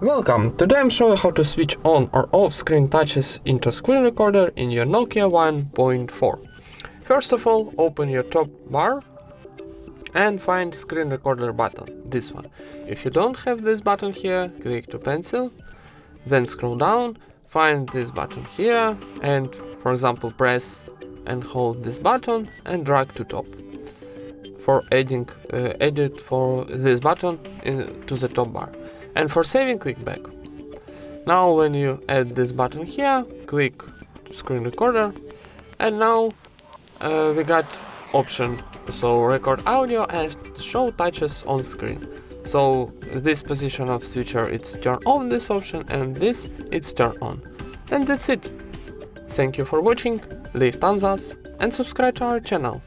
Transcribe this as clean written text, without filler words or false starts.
Welcome! Today I'm showing how to switch on or off screen touches into screen recorder in your NOKIA 1.4. First of all, open your top bar and find screen recorder button, this one. If you don't have this button here, click to pencil, then scroll down, find this button here and, for example, press and hold this button and drag to top for adding edit for this button to the top bar. And for saving, click back. Now when you add this button here, click screen recorder, and now we got option, so record audio and show touches on screen. So this position of switcher, it's turn on this option, and this it's turn on. And that's it. Thank you for watching, leave thumbs ups and subscribe to our channel.